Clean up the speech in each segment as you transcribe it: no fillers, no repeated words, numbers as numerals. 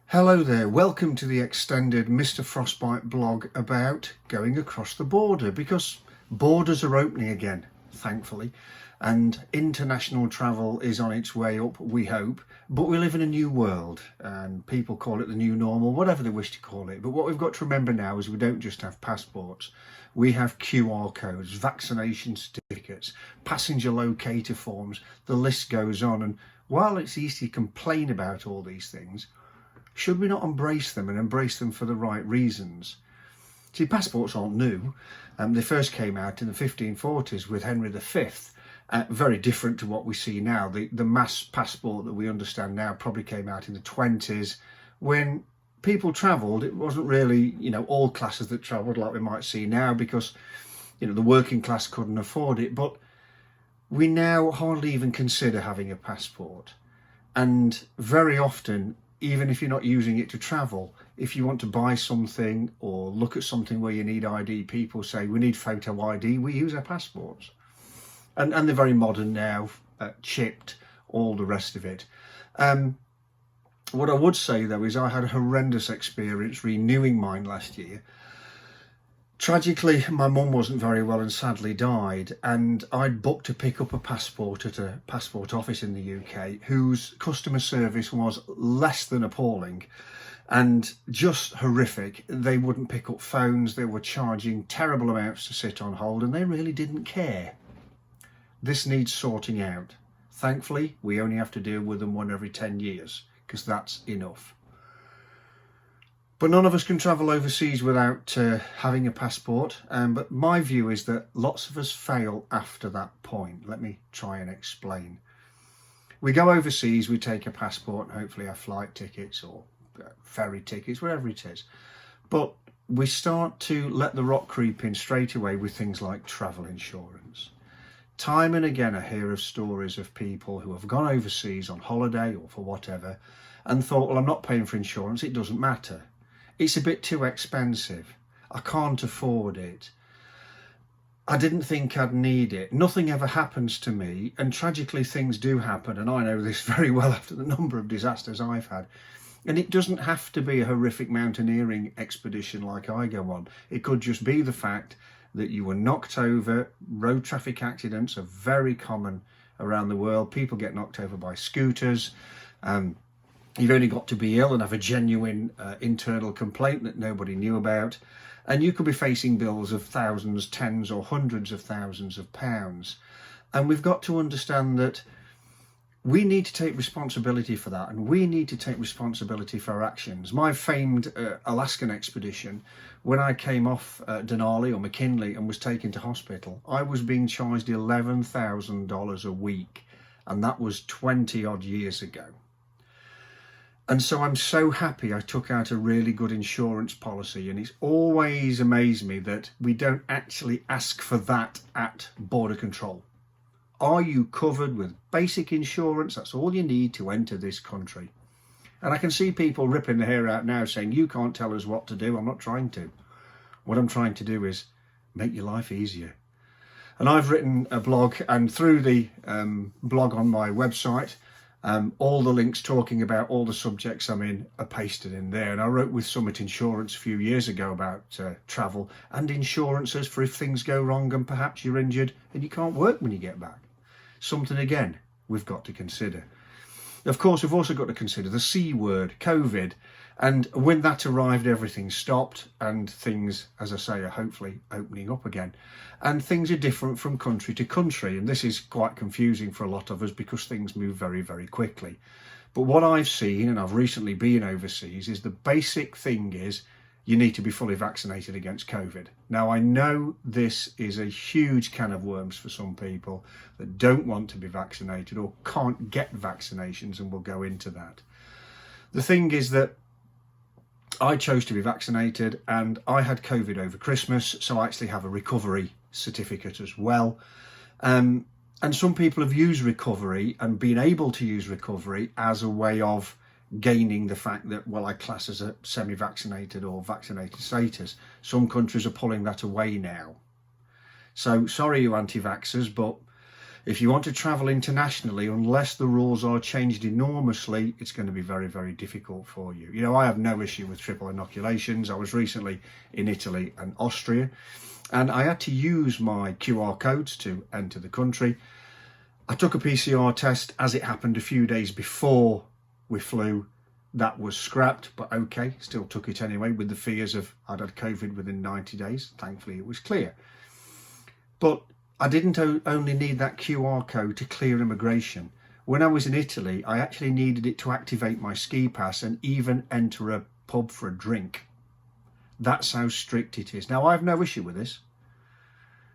Hello there, welcome to the extended Mr. Frostbite blog about going across the border, because borders are opening again, thankfully, and international travel is on its way up, we hope. But we live in a new world and people call it the new normal, whatever they wish to call it. But what we've got to remember now is we don't just have passports, we have QR codes, vaccination certificates, passenger locator forms, the list goes on. And while it's easy to complain about all these things, should we not embrace them, and embrace them for the right reasons? See, passports aren't new. They first came out in the 1540s with Henry V. Very different to what we see now. The mass passport that we understand now probably came out in the 20s. When people travelled, it wasn't really, all classes that travelled like we might see now, because, the working class couldn't afford it. But we now hardly even consider having a passport. And very often, even if you're not using it to travel, if you want to buy something or look at something where you need ID, people say we need photo ID, we use our passports. And they're very modern now, chipped, all the rest of it. What I would say though is I had a horrendous experience renewing mine last year. Tragically, my mum wasn't very well and sadly died, and I'd booked to pick up a passport at a passport office in the UK whose customer service was less than appalling and just horrific. They wouldn't pick up phones, they were charging terrible amounts to sit on hold, and they really didn't care. This needs sorting out. Thankfully, we only have to deal with them one every 10 years, because that's enough. But none of us can travel overseas without having a passport. But my view is that lots of us fail after that point. Let me try and explain. We go overseas, we take a passport and hopefully our flight tickets or ferry tickets, wherever it is. But we start to let the rot creep in straight away with things like travel insurance. Time and again I hear of stories of people who have gone overseas on holiday or for whatever and thought, well, I'm not paying for insurance, it doesn't matter. It's a bit too expensive. I can't afford it. I didn't think I'd need it. Nothing ever happens to me, and tragically things do happen, and I know this very well after the number of disasters I've had. And it doesn't have to be a horrific mountaineering expedition like I go on. It could just be the fact that you were knocked over. Road traffic accidents are very common around the world. People get knocked over by scooters. You've only got to be ill and have a genuine internal complaint that nobody knew about, and you could be facing bills of thousands, tens or hundreds of thousands of pounds. And we've got to understand that we need to take responsibility for that, and we need to take responsibility for our actions. My famed Alaskan expedition, when I came off Denali or McKinley and was taken to hospital, I was being charged $11,000 a week, and that was 20 odd years ago. And so I'm so happy I took out a really good insurance policy, and it's always amazed me that we don't actually ask for that at border control. Are you covered with basic insurance? That's all you need to enter this country. And I can see people ripping their hair out now saying, you can't tell us what to do. I'm not trying to. What I'm trying to do is make your life easier. And I've written a blog, and through the blog on my website, all the links talking about all the subjects I'm in are pasted in there. And I wrote with Summit Insurance a few years ago about travel and insurances for if things go wrong and perhaps you're injured and you can't work when you get back. Something, again, we've got to consider. Of course, we've also got to consider the C word, COVID. And when that arrived, everything stopped, and things, as I say, are hopefully opening up again. And things are different from country to country. And this is quite confusing for a lot of us because things move very, very quickly. But what I've seen, and I've recently been overseas, is the basic thing is you need to be fully vaccinated against COVID. Now, I know this is a huge can of worms for some people that don't want to be vaccinated or can't get vaccinations, and we'll go into that. The thing is that I chose to be vaccinated, and I had COVID over Christmas, so I actually have a recovery certificate as well. And some people have used recovery and been able to use recovery as a way of gaining the fact that, well, I class as a semi-vaccinated or vaccinated status. Some countries are pulling that away now. So sorry, you anti-vaxxers, but If you want to travel internationally, unless the rules are changed enormously, it's going to be very, very difficult for you. You know, I have no issue with triple inoculations. I was recently in Italy and Austria, and I had to use my QR codes to enter the country. I took a PCR test as it happened a few days before we flew. That was scrapped, but okay, still took it anyway with the fears of I'd had COVID within 90 days. Thankfully, it was clear. But I didn't only need that QR code to clear immigration. When I was in Italy, I actually needed it to activate my ski pass and even enter a pub for a drink. That's how strict it is. Now, I have no issue with this.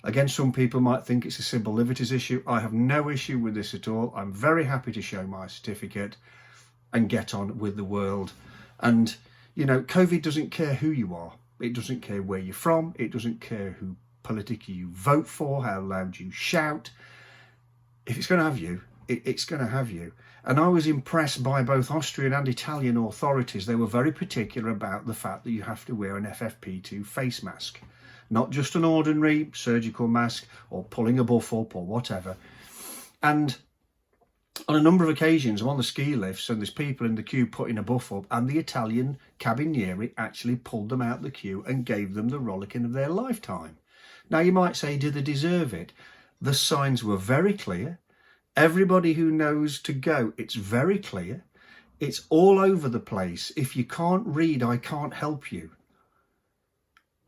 Again, some people might think it's a civil liberties issue. I have no issue with this at all. I'm very happy to show my certificate and get on with the world. And, you know, COVID doesn't care who you are. It doesn't care where you're from. It doesn't care who politically you vote for, how loud you shout. If it's going to have you, it's going to have you. And I was impressed by both Austrian and Italian authorities. They were very particular about the fact that you have to wear an FFP2 face mask, not just an ordinary surgical mask or pulling a buff up or whatever. And on a number of occasions, I'm on the ski lifts and there's people in the queue putting a buff up, and the Italian cabinieri actually pulled them out the queue and gave them the rollicking of their lifetime. Now, you might say, do they deserve it? The signs were very clear. Everybody who knows to go, it's very clear. It's all over the place. If you can't read, I can't help you.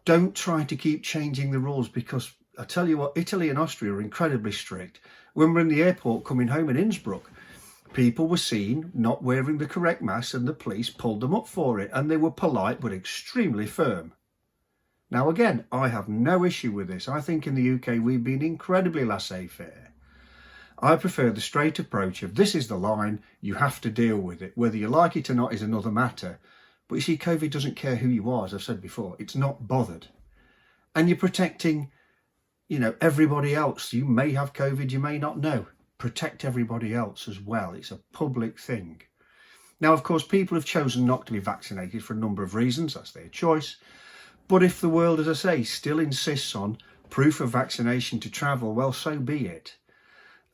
Don't try to keep changing the rules, because I tell you what, Italy and Austria are incredibly strict. When we're in the airport coming home in Innsbruck, people were seen not wearing the correct mask and the police pulled them up for it, and they were polite but extremely firm. Now, again, I have no issue with this. I think in the UK we've been incredibly laissez-faire. I prefer the straight approach of this is the line, you have to deal with it. Whether you like it or not is another matter. But you see, COVID doesn't care who you are, as I've said before. It's not bothered. And you're protecting, you know, everybody else. You may have COVID, you may not know. Protect everybody else as well. It's a public thing. Now, of course, people have chosen not to be vaccinated for a number of reasons. That's their choice. But if the world, as I say, still insists on proof of vaccination to travel, well, so be it.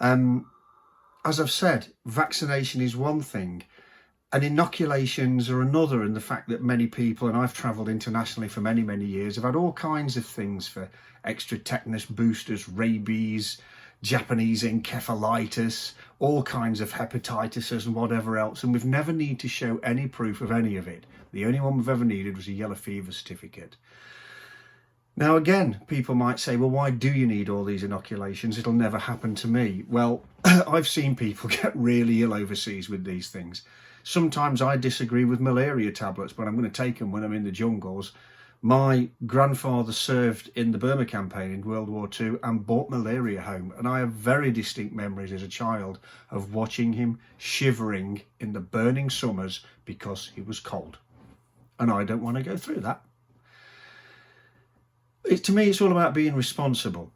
As I've said, vaccination is one thing and inoculations are another, in the fact that many people, and I've travelled internationally for many, many years, have had all kinds of things for extra tetanus boosters, rabies, Japanese encephalitis, all kinds of hepatitis and whatever else, and we've never needed to show any proof of any of it. The only one we've ever needed was a yellow fever certificate. Now, again, people might say, well, why do you need all these inoculations? It'll never happen to me. Well, I've seen people get really ill overseas with these things. Sometimes I disagree with malaria tablets, but I'm going to take them when I'm in the jungles. My grandfather served in the Burma campaign in World War II and brought malaria home. And I have very distinct memories as a child of watching him shivering in the burning summers because he was cold. And I don't want to go through that. To me, it's all about being responsible.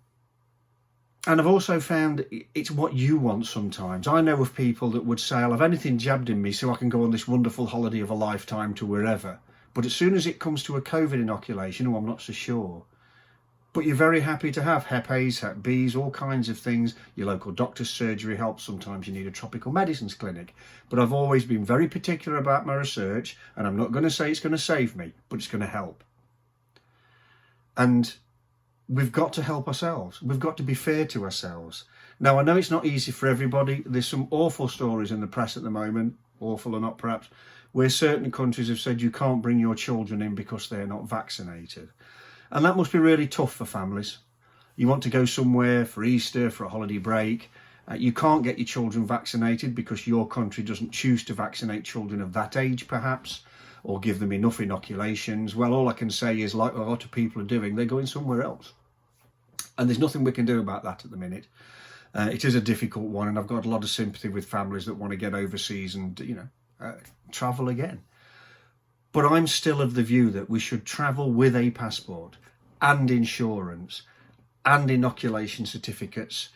And I've also found it's what you want sometimes. I know of people that would say, I'll have anything jabbed in me so I can go on this wonderful holiday of a lifetime to wherever. But as soon as it comes to a COVID inoculation, I'm not so sure. But you're very happy to have Hep A's, Hep B's, all kinds of things. Your local doctor's surgery helps. Sometimes you need a tropical medicines clinic. But I've always been very particular about my research, and I'm not going to say it's going to save me, but it's going to help. And we've got to help ourselves. We've got to be fair to ourselves. Now, I know it's not easy for everybody. There's some awful stories in the press at the moment, awful or not perhaps, where certain countries have said you can't bring your children in because they're not vaccinated. And that must be really tough for families. You want to go somewhere for Easter, for a holiday break. You can't get your children vaccinated because your country doesn't choose to vaccinate children of that age, perhaps, or give them enough inoculations. Well, all I can say is, like a lot of people are doing, they're going somewhere else. And there's nothing we can do about that at the minute. It is a difficult one, and I've got a lot of sympathy with families that want to get overseas and, travel again. But I'm still of the view that we should travel with a passport and insurance and inoculation certificates.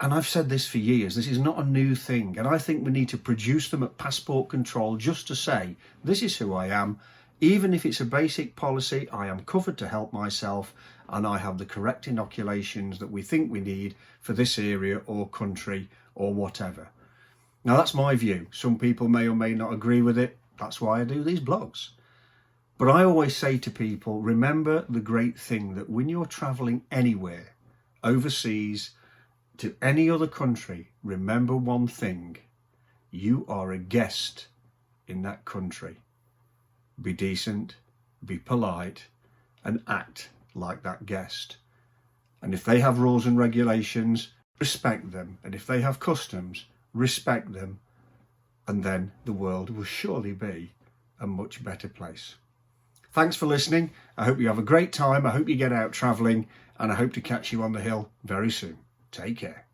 And I've said this for years, this is not a new thing. And I think we need to produce them at passport control just to say, this is who I am. Even if it's a basic policy, I am covered to help myself, and I have the correct inoculations that we think we need for this area or country or whatever. Now that's my view. Some people may or may not agree with it. That's why I do these blogs. But I always say to people, remember the great thing that when you're traveling anywhere, overseas, to any other country, remember one thing: you are a guest in that country. Be decent, be polite, and act like that guest. And if they have rules and regulations, respect them. And if they have customs, respect them. And then the world will surely be a much better place. Thanks for listening. I hope you have a great time. I hope you get out travelling, and I hope to catch you on the hill very soon. Take care.